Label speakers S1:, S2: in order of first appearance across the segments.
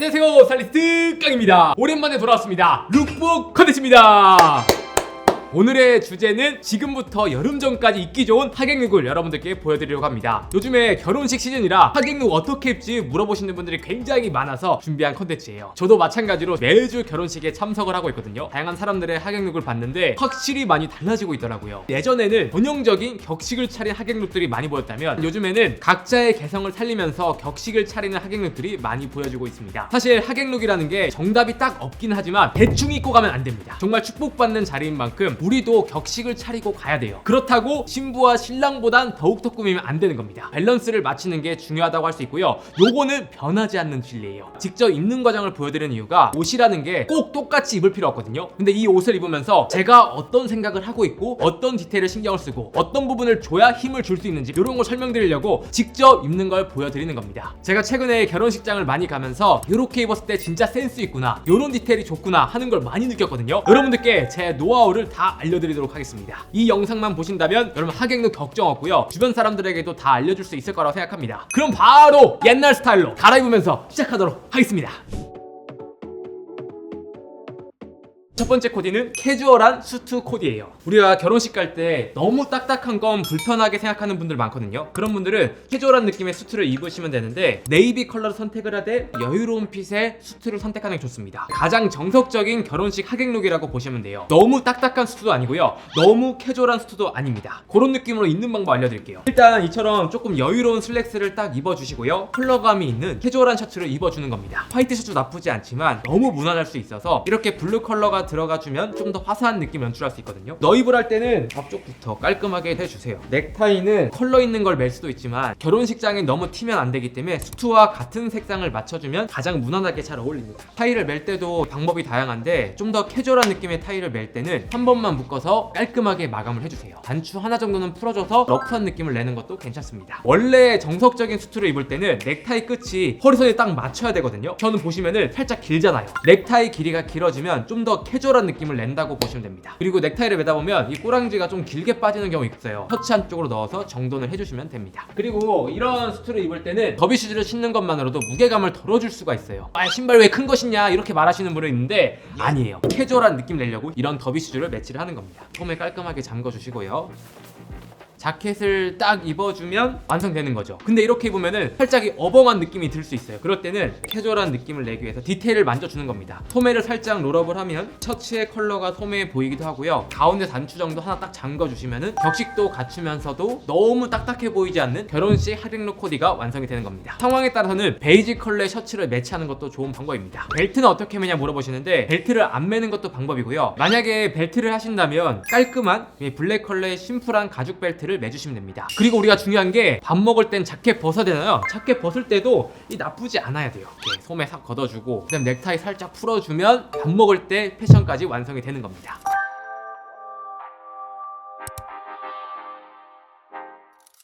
S1: 안녕하세요, 스타일리스트 깡입니다. 오랜만에 돌아왔습니다. 룩북 컨텐츠입니다. 오늘의 주제는 지금부터 여름 전까지 입기 좋은 하객룩을 여러분들께 보여드리려고 합니다. 요즘에 결혼식 시즌이라 하객룩 어떻게 입지 물어보시는 분들이 굉장히 많아서 준비한 컨텐츠예요. 저도 마찬가지로 매주 결혼식에 참석을 하고 있거든요. 다양한 사람들의 하객룩을 봤는데 확실히 많이 달라지고 있더라고요. 예전에는 전형적인 격식을 차린 하객룩들이 많이 보였다면 요즘에는 각자의 개성을 살리면서 격식을 차리는 하객룩들이 많이 보여지고 있습니다. 사실 하객룩이라는 게 정답이 딱 없긴 하지만 대충 입고 가면 안 됩니다. 정말 축복받는 자리인 만큼 우리도 격식을 차리고 가야 돼요. 그렇다고 신부와 신랑보단 더욱더 꾸미면 안 되는 겁니다. 밸런스를 맞추는 게 중요하다고 할 수 있고요. 요거는 변하지 않는 진리예요. 직접 입는 과정을 보여드리는 이유가 옷이라는 게 꼭 똑같이 입을 필요 없거든요. 근데 이 옷을 입으면서 제가 어떤 생각을 하고 있고 어떤 디테일을 신경을 쓰고 어떤 부분을 줘야 힘을 줄 수 있는지 이런 걸 설명드리려고 직접 입는 걸 보여드리는 겁니다. 제가 최근에 결혼식장을 많이 가면서 이렇게 입었을 때 진짜 센스 있구나, 이런 디테일이 좋구나 하는 걸 많이 느꼈거든요. 여러분들께 제 노하우를 다 알려드리도록 하겠습니다. 이 영상만 보신다면 여러분 하객룩 걱정 없고요. 주변 사람들에게도 다 알려줄 수 있을 거라고 생각합니다. 그럼 바로 옛날 스타일로 갈아입으면서 시작하도록 하겠습니다. 첫 번째 코디는 캐주얼한 수트 코디예요. 우리가 결혼식 갈 때 너무 딱딱한 건 불편하게 생각하는 분들 많거든요. 그런 분들은 캐주얼한 느낌의 수트를 입으시면 되는데 네이비 컬러를 선택을 하되 여유로운 핏의 수트를 선택하는 게 좋습니다. 가장 정석적인 결혼식 하객룩이라고 보시면 돼요. 너무 딱딱한 수트도 아니고요, 너무 캐주얼한 수트도 아닙니다. 그런 느낌으로 입는 방법 알려드릴게요. 일단 이처럼 조금 여유로운 슬랙스를 딱 입어주시고요, 컬러감이 있는 캐주얼한 셔츠를 입어주는 겁니다. 화이트 셔츠 나쁘지 않지만 너무 무난할 수 있어서 이렇게 블루 컬러가 들어가주면 좀 더 화사한 느낌 연출할 수 있거든요. 너입을 할 때는 앞쪽부터 깔끔하게 해주세요. 넥타이는 컬러 있는 걸 멜 수도 있지만 결혼식장에 너무 튀면 안 되기 때문에 수트와 같은 색상을 맞춰주면 가장 무난하게 잘 어울립니다. 타이를 멜 때도 방법이 다양한데 좀 더 캐주얼한 느낌의 타이를 멜 때는 한 번만 묶어서 깔끔하게 마감을 해주세요. 단추 하나 정도는 풀어줘서 러프한 느낌을 내는 것도 괜찮습니다. 원래 정석적인 수트를 입을 때는 넥타이 끝이 허리선에 딱 맞춰야 되거든요. 저는 보시면은 살짝 길잖아요. 넥타이 길이가 길어지면 좀 더 캐주얼한 느낌을 낸다고 보시면 됩니다. 그리고 넥타이를 매다 보면 이 꼬랑지가 좀 길게 빠지는 경우 있어요. 셔츠 안쪽으로 넣어서 정돈을 해주시면 됩니다. 그리고 이런 수트를 입을 때는 더비 슈즈를 신는 것만으로도 무게감을 덜어줄 수가 있어요. 아, 신발 왜 큰 거 신냐 이렇게 말하시는 분은 있는데 아니에요. 캐주얼한 느낌 내려고 이런 더비 슈즈를 매치를 하는 겁니다. 폼에 깔끔하게 잠궈주시고요. 자켓을 딱 입어주면 완성되는 거죠. 근데 이렇게 입으면은 살짝 어벙한 느낌이 들 수 있어요. 그럴 때는 캐주얼한 느낌을 내기 위해서 디테일을 만져주는 겁니다. 소매를 살짝 롤업을 하면 셔츠의 컬러가 소매에 보이기도 하고요. 가운데 단추 정도 하나 딱 잠궈주시면은 격식도 갖추면서도 너무 딱딱해 보이지 않는 결혼식 하객룩 코디가 완성이 되는 겁니다. 상황에 따라서는 베이지 컬러의 셔츠를 매치하는 것도 좋은 방법입니다. 벨트는 어떻게 매냐 물어보시는데 벨트를 안 매는 것도 방법이고요. 만약에 벨트를 하신다면 깔끔한 블랙 컬러의 심플한 가죽 벨트를 매주시면 됩니다. 그리고 우리가 중요한 게 밥 먹을 땐 자켓 벗어야 되나요? 자켓 벗을 때도 나쁘지 않아야 돼요. 이렇게 소매 싹 걷어주고 그다음 넥타이 살짝 풀어주면 밥 먹을 때 패션까지 완성이 되는 겁니다.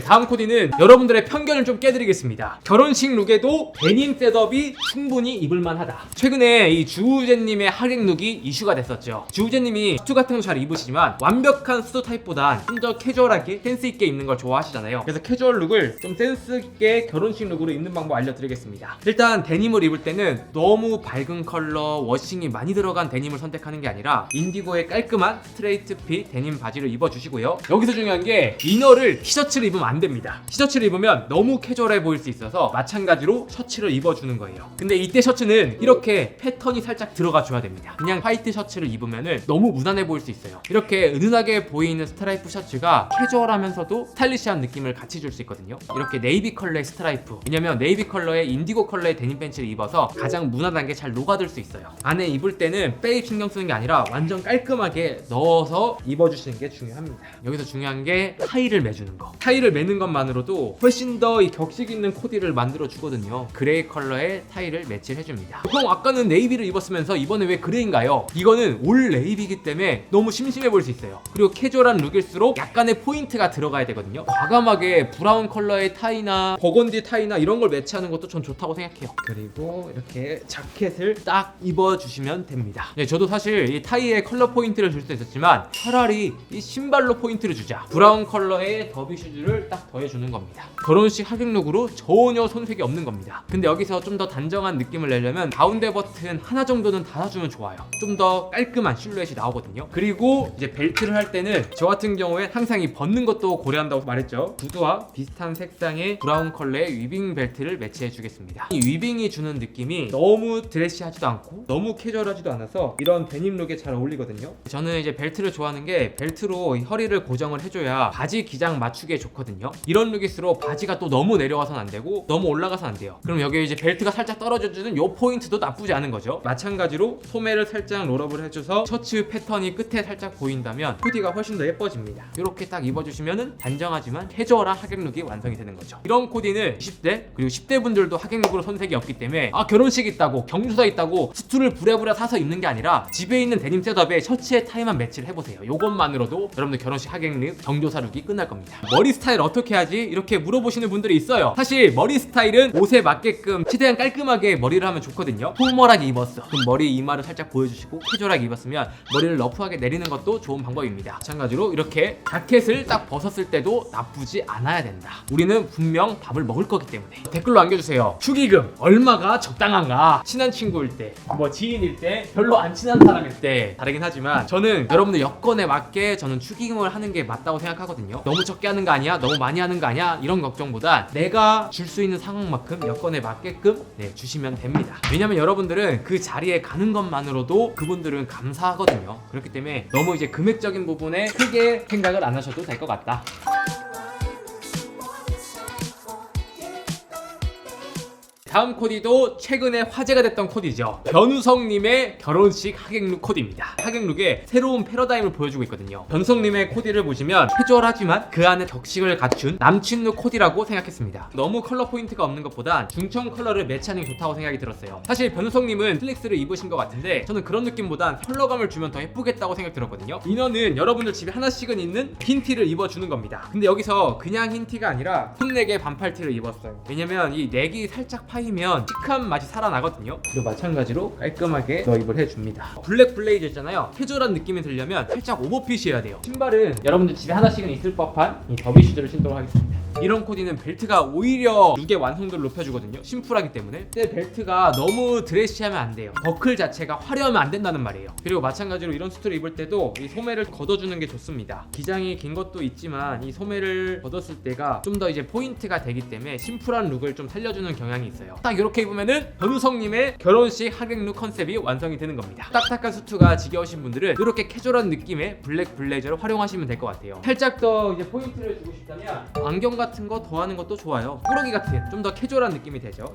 S1: 다음 코디는 여러분들의 편견을 좀 깨드리겠습니다. 결혼식 룩에도 데님 셋업이 충분히 입을만하다. 최근에 이 주우재님의 하객룩이 이슈가 됐었죠. 주우재님이 수트 같은 거 잘 입으시지만 완벽한 수트 타입보단 좀 더 캐주얼하게 센스 있게 입는 걸 좋아하시잖아요. 그래서 캐주얼 룩을 좀 센스 있게 결혼식 룩으로 입는 방법 알려드리겠습니다. 일단 데님을 입을 때는 너무 밝은 컬러, 워싱이 많이 들어간 데님을 선택하는 게 아니라 인디고의 깔끔한 스트레이트 핏 데님 바지를 입어주시고요. 여기서 중요한 게 이너를 티셔츠를 입으면 안 됩니다. 티셔츠를 입으면 너무 캐주얼해 보일 수 있어서 마찬가지로 셔츠를 입어주는 거예요. 근데 이때 셔츠는 이렇게 패턴이 살짝 들어가 줘야 됩니다. 그냥 화이트 셔츠를 입으면 너무 무난해 보일 수 있어요. 이렇게 은은하게 보이는 스트라이프 셔츠가 캐주얼하면서도 스타일리시한 느낌을 같이 줄 수 있거든요. 이렇게 네이비 컬러의 스트라이프, 왜냐면 네이비 컬러의 인디고 컬러의 데님 팬츠를 입어서 가장 무난한 게 잘 녹아들 수 있어요. 안에 입을 때는 빼입 신경 쓰는 게 아니라 완전 깔끔하게 넣어서 입어주시는 게 중요합니다. 여기서 중요한 게 타이를 매주는 거. 타이를 매는 것만으로도 훨씬 더 이 격식 있는 코디를 만들어 주거든요. 그레이 컬러의 타이를 매치를 해줍니다. 형 아까는 네이비를 입었으면서 이번에 왜 그레이인가요? 이거는 올 네이비이기 때문에 너무 심심해 보일 수 있어요. 그리고 캐주얼한 룩일수록 약간의 포인트가 들어가야 되거든요. 과감하게 브라운 컬러의 타이나 버건디 타이나 이런 걸 매치하는 것도 전 좋다고 생각해요. 그리고 이렇게 자켓을 딱 입어주시면 됩니다. 네, 저도 사실 이 타이에 컬러 포인트를 줄 수 있었지만 차라리 이 신발로 포인트를 주자. 브라운 컬러의 더비 슈즈를 딱 딱 더해주는 겁니다. 결혼식 하객룩으로 전혀 손색이 없는 겁니다. 근데 여기서 좀 더 단정한 느낌을 내려면 가운데 버튼 하나 정도는 닫아주면 좋아요. 좀 더 깔끔한 실루엣이 나오거든요. 그리고 이제 벨트를 할 때는 저 같은 경우에 항상 이 벗는 것도 고려한다고 말했죠. 구두와 비슷한 색상의 브라운 컬러의 위빙 벨트를 매치해 주겠습니다. 이 위빙이 주는 느낌이 너무 드레시하지도 않고 너무 캐주얼하지도 않아서 이런 데님 룩에 잘 어울리거든요. 저는 이제 벨트를 좋아하는 게 벨트로 허리를 고정을 해줘야 바지 기장 맞추기에 좋거든요. 이런 룩일수록 바지가 또 너무 내려와서는 안 되고 너무 올라가서는 안 돼요. 그럼 여기 이제 벨트가 살짝 떨어져주는 요 포인트도 나쁘지 않은 거죠. 마찬가지로 소매를 살짝 롤업을 해줘서 셔츠 패턴이 끝에 살짝 보인다면 코디가 훨씬 더 예뻐집니다. 이렇게 딱 입어주시면은 단정하지만 캐주얼한 하객룩이 완성이 되는 거죠. 이런 코디는 20대 그리고 10대 분들도 하객룩으로 손색이 없기 때문에 결혼식 있다고 경주사 있다고 수트를 부랴부랴 사서 입는 게 아니라 집에 있는 데님 셋업에 셔츠에 타이만 매치를 해보세요. 요것만으로도 여러분들 결혼식 하객룩 경조사 룩이 끝날 겁니다. 머리 스타일 어떻게 하지? 이렇게 물어보시는 분들이 있어요. 사실 머리 스타일은 옷에 맞게끔 최대한 깔끔하게 머리를 하면 좋거든요. 포멀하게 입었어. 그럼 머리 이마를 살짝 보여주시고 캐주얼하게 입었으면 머리를 러프하게 내리는 것도 좋은 방법입니다. 마찬가지로 이렇게 자켓을 딱 벗었을 때도 나쁘지 않아야 된다. 우리는 분명 밥을 먹을 거기 때문에. 댓글로 남겨주세요. 축의금 얼마가 적당한가? 친한 친구일 때, 뭐 지인일 때, 별로 안 친한 사람일 때 다르긴 하지만 저는 여러분들 여건에 맞게 저는 축의금을 하는 게 맞다고 생각하거든요. 너무 적게 하는 거 아니야? 너무 많이 하는 거 아니야? 이런 걱정보다 내가 줄 수 있는 상황만큼 여건에 맞게끔 주시면 됩니다. 왜냐면 여러분들은 그 자리에 가는 것만으로도 그분들은 감사하거든요. 그렇기 때문에 너무 이제 금액적인 부분에 크게 생각을 안 하셔도 될 것 같다. 다음 코디도 최근에 화제가 됐던 코디죠. 변우성님의 결혼식 하객룩 코디입니다. 하객룩에 새로운 패러다임을 보여주고 있거든요. 변우성님의 코디를 보시면 캐주얼하지만 그 안에 격식을 갖춘 남친룩 코디라고 생각했습니다. 너무 컬러 포인트가 없는 것보단 중청 컬러를 매치하는 게 좋다고 생각이 들었어요. 사실 변우성님은 슬랙스를 입으신 것 같은데 저는 그런 느낌보단 컬러감을 주면 더 예쁘겠다고 생각 들었거든요. 이너는 여러분들 집에 하나씩은 있는 흰 티를 입어주는 겁니다. 근데 여기서 그냥 흰 티가 아니라 풋넥의 반팔 티를 입었어요. 왜냐면 이 넥이 살짝 파이면 시크한 맛이 살아나거든요. 그리고 마찬가지로 깔끔하게 너입을 해줍니다. 블랙 블레이즈 있잖아요. 캐주얼한 느낌이 들려면 살짝 오버핏이어야 돼요. 신발은 여러분들 집에 하나씩은 있을 법한 이 더비 슈즈를 신도록 하겠습니다. 이런 코디는 벨트가 오히려 룩의 완성도를 높여주거든요. 심플하기 때문에. 근데 벨트가 너무 드레시하면 안 돼요. 버클 자체가 화려하면 안 된다는 말이에요. 그리고 마찬가지로 이런 수트를 입을 때도 이 소매를 걷어주는 게 좋습니다. 기장이 긴 것도 있지만 이 소매를 걷었을 때가 좀 더 이제 포인트가 되기 때문에 심플한 룩을 좀 살려주는 경향이 있어요. 딱 이렇게 입으면은 변우성님의 결혼식 하객룩 컨셉이 완성이 되는 겁니다. 딱딱한 수트가 지겨우신 분들은 이렇게 캐주얼한 느낌의 블랙 블레이저를 활용하시면 될 것 같아요. 살짝 더 이제 포인트를 주고 싶다면 안경 같은 거 더하는 것도 좋아요. 꾸러기 같은 좀 더 캐주얼한 느낌이 되죠.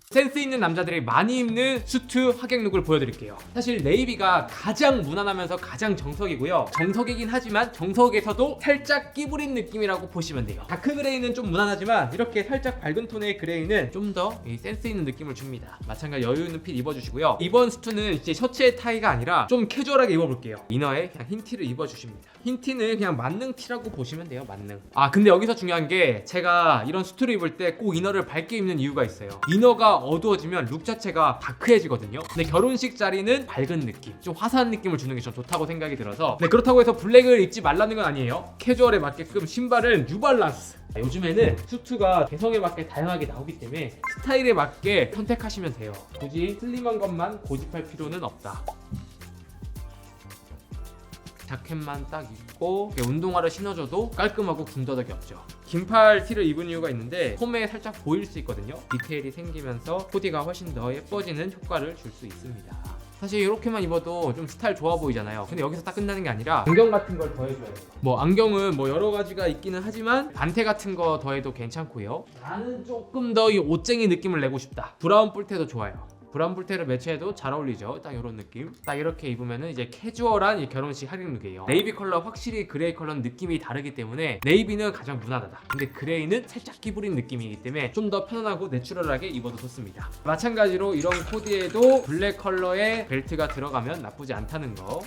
S1: 센스 있는 남자들이 많이 입는 수트 하객룩을 보여드릴게요. 사실 네이비가 가장 무난하면서 가장 정석이고요. 정석이긴 하지만 정석에서도 살짝 끼부린 느낌이라고 보시면 돼요. 다크 그레이는 좀 무난하지만 이렇게 살짝 밝은 톤의 그레이는 좀 더 센스 있는 느낌을 줍니다. 마찬가지 여유 있는 핏 입어주시고요. 이번 수트는 이제 셔츠의 타이가 아니라 좀 캐주얼하게 입어볼게요. 이너에 그냥 흰 티를 입어주십니다. 흰 티는 그냥 만능 티라고 보시면 돼요. 만능. 근데 여기서 중요한 게 제가 이런 수트를 입을 때 꼭 이너를 밝게 입는 이유가 있어요. 이너가 어두워지면 룩 자체가 다크해지거든요. 근데 결혼식 자리는 밝은 느낌, 좀 화사한 느낌을 주는 게 좀 좋다고 생각이 들어서 그렇다고 해서 블랙을 입지 말라는 건 아니에요. 캐주얼에 맞게끔 신발은 뉴발란스. 요즘에는 수트가 개성에 맞게 다양하게 나오기 때문에 스타일에 맞게 선택하시면 돼요. 굳이 슬림한 것만 고집할 필요는 없다. 자켓만 딱 입고 운동화를 신어줘도 깔끔하고 군더더기 없죠. 긴팔 티를 입은 이유가 있는데 소매에 살짝 보일 수 있거든요. 디테일이 생기면서 코디가 훨씬 더 예뻐지는 효과를 줄 수 있습니다. 사실 이렇게만 입어도 좀 스타일 좋아 보이잖아요. 근데 여기서 딱 끝나는 게 아니라 안경 같은 걸 더해줘야 돼요. 뭐 안경은 뭐 여러 가지가 있기는 하지만 반테 같은 거 더해도 괜찮고요. 나는 조금 더 이 옷쟁이 느낌을 내고 싶다. 브라운 뿔테도 좋아요. 브라운 뿔테를 매치해도 잘 어울리죠. 딱 이런 느낌. 딱 이렇게 입으면은 이제 캐주얼한 이 결혼식 하객룩이에요. 네이비 컬러 확실히 그레이 컬러는 느낌이 다르기 때문에 네이비는 가장 무난하다. 근데 그레이는 살짝 끼부린 느낌이기 때문에 좀 더 편안하고 내추럴하게 입어도 좋습니다. 마찬가지로 이런 코디에도 블랙 컬러의 벨트가 들어가면 나쁘지 않다는 거.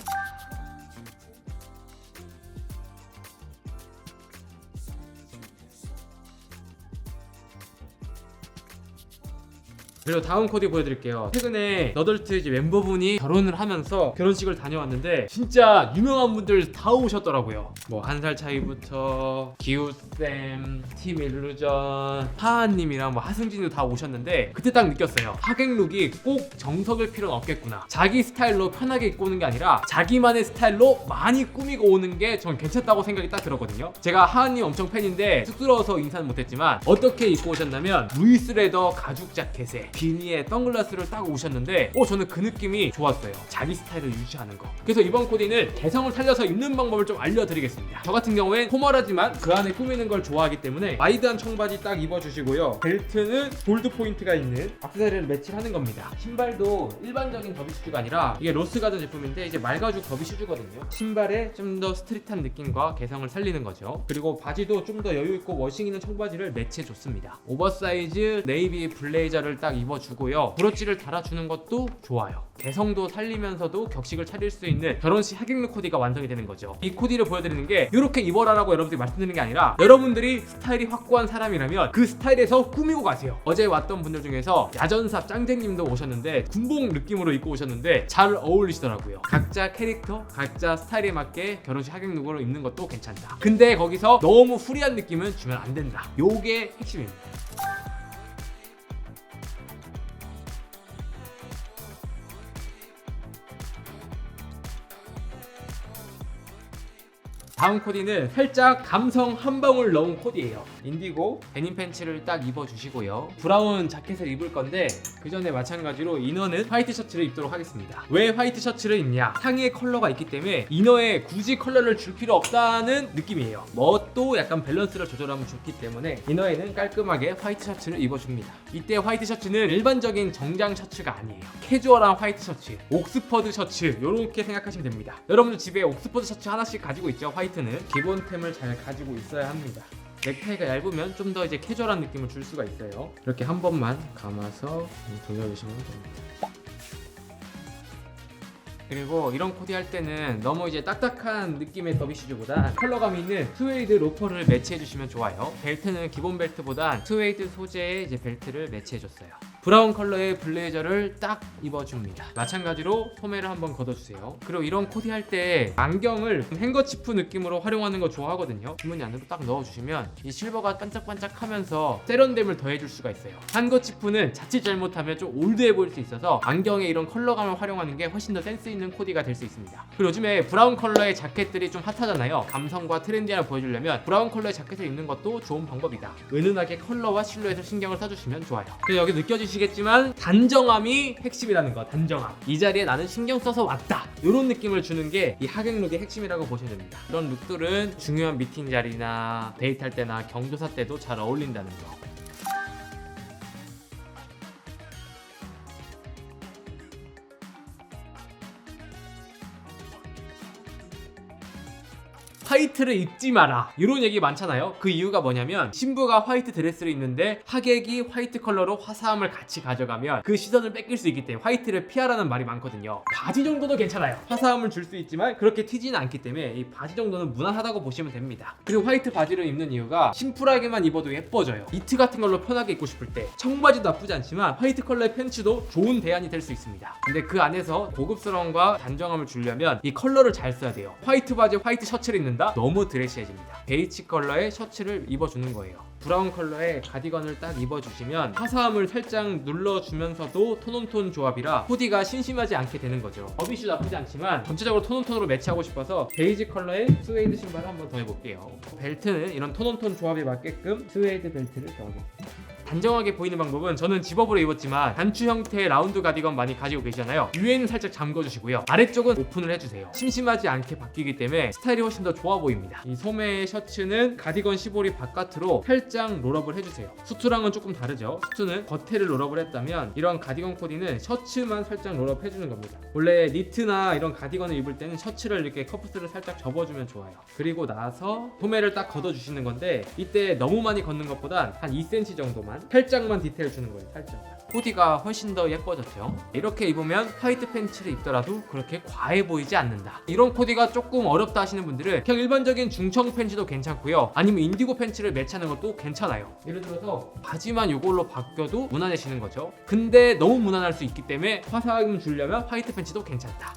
S1: 그리고 다음 코디 보여드릴게요. 최근에 너덜트 이제 멤버분이 결혼을 하면서 결혼식을 다녀왔는데 진짜 유명한 분들 다 오셨더라고요. 뭐 1살 차이부터 기우쌤, 팀 일루전, 하하님이랑 뭐 하승진도 다 오셨는데 그때 딱 느꼈어요. 하객룩이 꼭 정석일 필요는 없겠구나. 자기 스타일로 편하게 입고 오는 게 아니라 자기만의 스타일로 많이 꾸미고 오는 게 전 괜찮다고 생각이 딱 들었거든요. 제가 하하님 엄청 팬인데 쑥스러워서 인사는 못했지만 어떻게 입고 오셨냐면 루이스 레더 가죽 자켓에 비니에 선글라스를 딱 오셨는데 저는 그 느낌이 좋았어요. 자기 스타일을 유지하는 거. 그래서 이번 코디는 개성을 살려서 입는 방법을 좀 알려드리겠습니다. 저 같은 경우엔 포멀하지만 그 안에 꾸미는 걸 좋아하기 때문에 와이드한 청바지 딱 입어주시고요. 벨트는 골드 포인트가 있는 액세서리를 매치하는 겁니다. 신발도 일반적인 더비 슈즈가 아니라 이게 로스가든 제품인데 이제 말가죽 더비 슈즈거든요. 신발에 좀 더 스트릿한 느낌과 개성을 살리는 거죠. 그리고 바지도 좀 더 여유 있고 워싱 있는 청바지를 매치해줬습니다. 오버사이즈 네이비 블레이저를 딱 입어주고요. 브로치를 달아주는 것도 좋아요. 개성도 살리면서도 격식을 차릴 수 있는 결혼식 하객룩 코디가 완성이 되는 거죠. 이 코디를 보여드리는 게 이렇게 입어라라고 여러분들이 말씀드리는 게 아니라 여러분들이 스타일이 확고한 사람이라면 그 스타일에서 꾸미고 가세요. 어제 왔던 분들 중에서 야전삽 짱쟁님도 오셨는데 군복 느낌으로 입고 오셨는데 잘 어울리시더라고요. 각자 캐릭터, 각자 스타일에 맞게 결혼식 하객룩으로 입는 것도 괜찮다. 근데 거기서 너무 후리한 느낌은 주면 안 된다. 요게 핵심입니다. 다음 코디는 살짝 감성 한 방울 넣은 코디예요. 인디고 데님 팬츠를 딱 입어주시고요. 브라운 자켓을 입을 건데 그 전에 마찬가지로 이너는 화이트 셔츠를 입도록 하겠습니다. 왜 화이트 셔츠를 입냐? 상의에 컬러가 있기 때문에 이너에 굳이 컬러를 줄 필요 없다는 느낌이에요. 멋도 약간 밸런스를 조절하면 좋기 때문에 이너에는 깔끔하게 화이트 셔츠를 입어줍니다. 이때 화이트 셔츠는 일반적인 정장 셔츠가 아니에요. 캐주얼한 화이트 셔츠, 옥스퍼드 셔츠 이렇게 생각하시면 됩니다. 여러분들 집에 옥스퍼드 셔츠 하나씩 가지고 있죠? 화이트는 기본템을 잘 가지고 있어야 합니다. 넥타이가 얇으면 좀 더 이제 캐주얼한 느낌을 줄 수가 있어요. 이렇게 한 번만 감아서 돌려주시면 됩니다. 그리고 이런 코디 할 때는 너무 이제 딱딱한 느낌의 더비 슈즈보다 컬러감 있는 스웨이드 로퍼를 매치해주시면 좋아요. 벨트는 기본 벨트보단 스웨이드 소재의 이제 벨트를 매치해줬어요. 브라운 컬러의 블레이저를 딱 입어줍니다. 마찬가지로 소매를 한번 걷어주세요. 그리고 이런 코디 할 때 안경을 행거치프 느낌으로 활용하는 거 좋아하거든요. 주머니 안으로 딱 넣어주시면 이 실버가 반짝반짝하면서 세련됨을 더해줄 수가 있어요. 행거치프는 자칫 잘못하면 좀 올드해 보일 수 있어서 안경에 이런 컬러감을 활용하는 게 훨씬 더 센스 있는 코디가 될 수 있습니다. 그리고 요즘에 브라운 컬러의 자켓들이 좀 핫하잖아요. 감성과 트렌디함을 보여주려면 브라운 컬러의 자켓을 입는 것도 좋은 방법이다. 은은하게 컬러와 실루엣을 신경을 써주시면 좋아요. 그리고 여기 느껴지시겠지만 단정함이 핵심이라는 거. 단정함. 이 자리에 나는 신경 써서 왔다. 이런 느낌을 주는 게 이 하객룩의 핵심이라고 보시면 됩니다. 이런 룩들은 중요한 미팅 자리나 데이트할 때나 경조사 때도 잘 어울린다는 거. 화이트를 입지 마라 이런 얘기 많잖아요. 그 이유가 뭐냐면 신부가 화이트 드레스를 입는데 하객이 화이트 컬러로 화사함을 같이 가져가면 그 시선을 뺏길 수 있기 때문에 화이트를 피하라는 말이 많거든요. 바지 정도는 괜찮아요. 화사함을 줄 수 있지만 그렇게 튀지는 않기 때문에 이 바지 정도는 무난하다고 보시면 됩니다. 그리고 화이트 바지를 입는 이유가 심플하게만 입어도 예뻐져요. 니트 같은 걸로 편하게 입고 싶을 때 청바지도 나쁘지 않지만 화이트 컬러의 팬츠도 좋은 대안이 될 수 있습니다. 근데 그 안에서 고급스러움과 단정함을 주려면 이 컬러를 잘 써야 돼요. 화이트 바지에 화이트 셔츠를 입는다? 너무 드레시해집니다. 베이지 컬러의 셔츠를 입어주는 거예요. 브라운 컬러의 가디건을 딱 입어주시면 화사함을 살짝 눌러주면서도 톤온톤 조합이라 코디가 심심하지 않게 되는 거죠. 더비슈 나쁘지 않지만 전체적으로 톤온톤으로 매치하고 싶어서 베이지 컬러의 스웨이드 신발을 한번 더 해볼게요. 벨트는 이런 톤온톤 조합에 맞게끔 스웨이드 벨트를 넣어볼게요. 단정하게 보이는 방법은 저는 집업으로 입었지만 단추 형태의 라운드 가디건 많이 가지고 계시잖아요. 위에는 살짝 잠궈주시고요. 아래쪽은 오픈을 해주세요. 심심하지 않게 바뀌기 때문에 스타일이 훨씬 더 좋아 보입니다. 이 소매 셔츠는 가디건 시볼이 바깥으로 살짝 롤업을 해주세요. 수트랑은 조금 다르죠. 수트는 겉에를 롤업을 했다면 이런 가디건 코디는 셔츠만 살짝 롤업 해주는 겁니다. 원래 니트나 이런 가디건을 입을 때는 셔츠를 이렇게 커프스를 살짝 접어주면 좋아요. 그리고 나서 소매를 딱 걷어주시는 건데 이때 너무 많이 걷는 것보단 한 2cm 정도만 살짝만 디테일 주는 거예요. 살짝만. 코디가 훨씬 더 예뻐졌죠. 이렇게 입으면 화이트 팬츠를 입더라도 그렇게 과해 보이지 않는다. 이런 코디가 조금 어렵다 하시는 분들은 그냥 일반적인 중청 팬츠도 괜찮고요, 아니면 인디고 팬츠를 매치하는 것도 괜찮아요. 예를 들어서 바지만 이걸로 바뀌어도 무난해지는 거죠. 근데 너무 무난할 수 있기 때문에 화사함 주려면 화이트 팬츠도 괜찮다.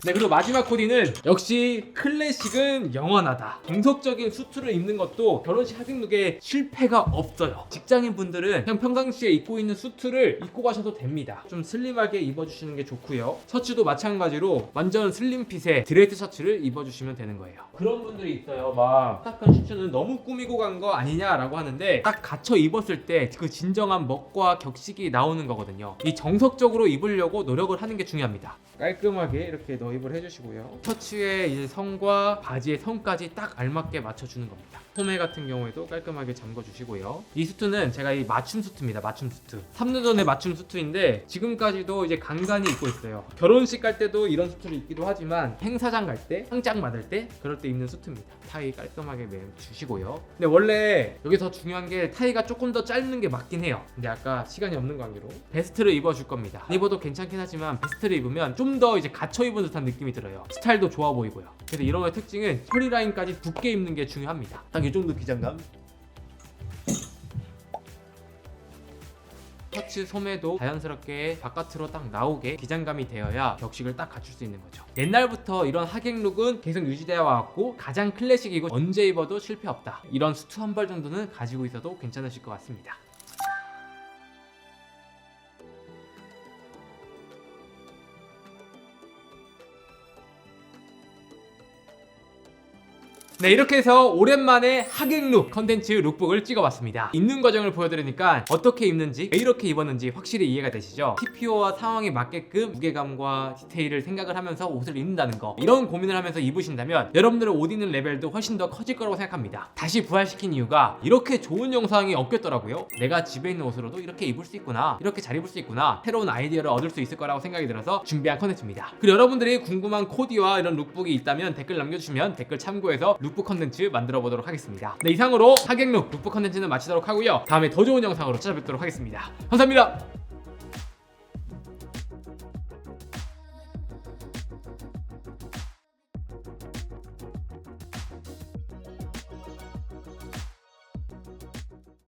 S1: 네, 그리고 마지막 코디는 역시 클래식은 영원하다. 정석적인 수트를 입는 것도 결혼식 하객룩에 실패가 없어요. 직장인 분들은 그냥 평상시에 입고 있는 수트를 입고 가셔도 됩니다. 좀 슬림하게 입어주시는 게 좋고요. 셔츠도 마찬가지로 완전 슬림핏의 드레스 셔츠를 입어주시면 되는 거예요. 그런 분들이 있어요. 막 딱딱한 셔츠는 너무 꾸미고 간 거 아니냐라고 하는데, 딱 갖춰 입었을 때 그 진정한 멋과 격식이 나오는 거거든요. 이 정석적으로 입으려고 노력을 하는 게 중요합니다. 깔끔하게 이렇게 너입을 해주시고요. 셔츠의 이제 선과 바지의 선까지 딱 알맞게 맞춰주는 겁니다. 소매 같은 경우에도 깔끔하게 잠궈주시고요. 이 수트는 제가 이 맞춤 수트입니다. 맞춤 수트. 3년 전에 맞춤 수트인데 지금까지도 이제 간간히 입고 있어요. 결혼식 갈 때도 이런 수트를 입기도 하지만 행사장 갈 때, 상장 받을 때 그럴 때 입는 수트입니다. 타이 깔끔하게 매주시고요. 근데 원래 여기서 중요한 게 타이가 조금 더 짧는 게 맞긴 해요. 근데 아까 시간이 없는 관계로 베스트를 입어줄 겁니다. 입어도 괜찮긴 하지만 베스트를 입으면 좀 더 이제 갇혀 입은 듯한 느낌이 들어요. 스타일도 좋아 보이고요. 그래서 이런 거의 특징은 허리 라인까지 두께 입는 게 중요합니다. 딱 이 정도 기장감. 셔츠 소매도 자연스럽게 바깥으로 딱 나오게 기장감이 되어야 격식을 딱 갖출 수 있는 거죠. 옛날부터 이런 하객룩은 계속 유지되어 왔고 가장 클래식이고 언제 입어도 실패 없다. 이런 수트 한 벌 정도는 가지고 있어도 괜찮으실 것 같습니다. 네, 이렇게 해서 오랜만에 하객룩 컨텐츠 룩북을 찍어봤습니다. 입는 과정을 보여드리니까 어떻게 입는지, 왜 이렇게 입었는지 확실히 이해가 되시죠? TPO와 상황에 맞게끔 무게감과 디테일을 생각을 하면서 옷을 입는다는 거, 이런 고민을 하면서 입으신다면 여러분들의 옷 입는 레벨도 훨씬 더 커질 거라고 생각합니다. 다시 부활시킨 이유가 이렇게 좋은 영상이 없겠더라고요. 내가 집에 있는 옷으로도 이렇게 입을 수 있구나, 이렇게 잘 입을 수 있구나, 새로운 아이디어를 얻을 수 있을 거라고 생각이 들어서 준비한 컨텐츠입니다. 그리고 여러분들이 궁금한 코디와 이런 룩북이 있다면 댓글 남겨주시면 댓글 참고해서 룩북 컨텐츠 만들어 보도록 하겠습니다. 네, 이상으로 하객룩 룩북 컨텐츠는 마치도록 하고요. 다음에 더 좋은 영상으로 찾아뵙도록 하겠습니다. 감사합니다.